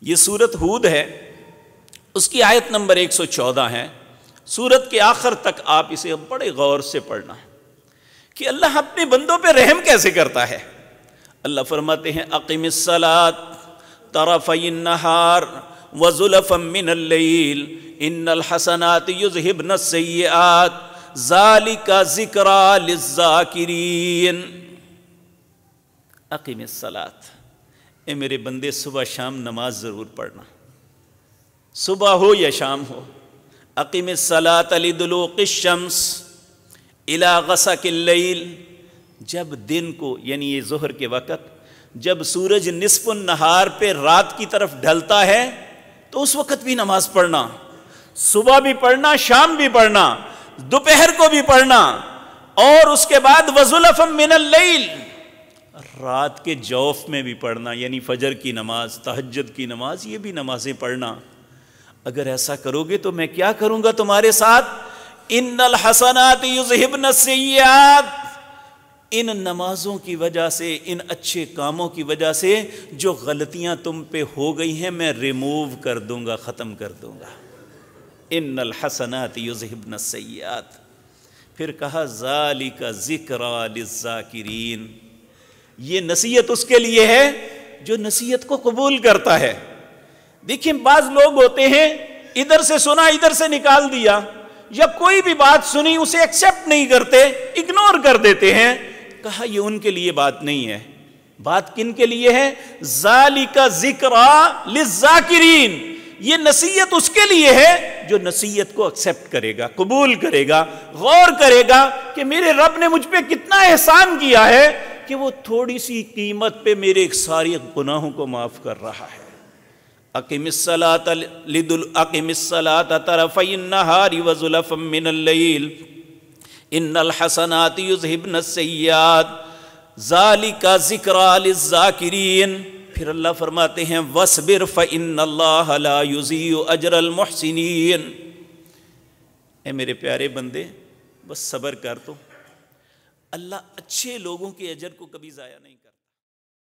یہ سورت ہود ہے، اس کی آیت نمبر 114 ہے۔ سورت کے آخر تک آپ اسے بڑے غور سے پڑھنا کہ اللہ اپنے بندوں پہ رحم کیسے کرتا ہے۔ اللہ فرماتے ہیں اقم الصلاۃ طرفی النہار وزلفا من اللیل ان الحسنات یذہبن السیئات ذالک ذکریٰ للذاکرین۔ اقم الصلاۃ، اے میرے بندے صبح شام نماز ضرور پڑھنا، صبح ہو یا شام ہو۔ اقم الصلاۃ لدلوق الشمس الی غسق اللیل، جب دن کو یعنی یہ ظہر کے وقت جب سورج نصف النہار پہ رات کی طرف ڈھلتا ہے تو اس وقت بھی نماز پڑھنا، صبح بھی پڑھنا، شام بھی پڑھنا، دوپہر کو بھی پڑھنا، اور اس کے بعد وزلفا من اللیل، رات کے جوف میں بھی پڑھنا، یعنی فجر کی نماز، تہجد کی نماز، یہ بھی نمازیں پڑھنا۔ اگر ایسا کرو گے تو میں کیا کروں گا تمہارے ساتھ؟ ان الحسنات یذہبن السیئات، ان نمازوں کی وجہ سے، ان اچھے کاموں کی وجہ سے جو غلطیاں تم پہ ہو گئی ہیں میں ریموو کر دوں گا، ختم کر دوں گا۔ ان الحسنات یذہبن السیئات، پھر کہا ذالک ذکریٰ للذاکرین، یہ نصیحت اس کے لیے ہے جو نصیحت کو قبول کرتا ہے۔ دیکھیں بعض لوگ ہوتے ہیں ادھر سے سنا ادھر سے نکال دیا، یا کوئی بھی بات سنی اسے ایکسیپٹ نہیں کرتے، اگنور کر دیتے ہیں۔ کہا یہ ان کے لیے بات نہیں ہے، بات کن کے لیے ہے؟ ذالک ذکریٰ للذاکرین، یہ نصیحت اس کے لیے ہے جو نصیحت کو ایکسیپٹ کرے گا، قبول کرے گا، غور کرے گا کہ میرے رب نے مجھ پہ کتنا احسان کیا ہے کہ وہ تھوڑی سی قیمت پہ میرے سارے گناہوں کو معاف کر رہا ہے۔ اقم الصلاۃ طرفی النہار وزلفا من اللیل ان الحسنات یذہبن السیئات ذالک ذکریٰ للذاکرین۔ پھر اللہ فرماتے ہیں وَاصْبِرْ فَإِنَّ اللَّهَ لَا يُضِيعُ أَجْرَ الْمُحْسِنِينَ۔ اے میرے پیارے بندے بس صبر کر، تو اللہ اچھے لوگوں کے اجر کو کبھی ضائع نہیں کرتا۔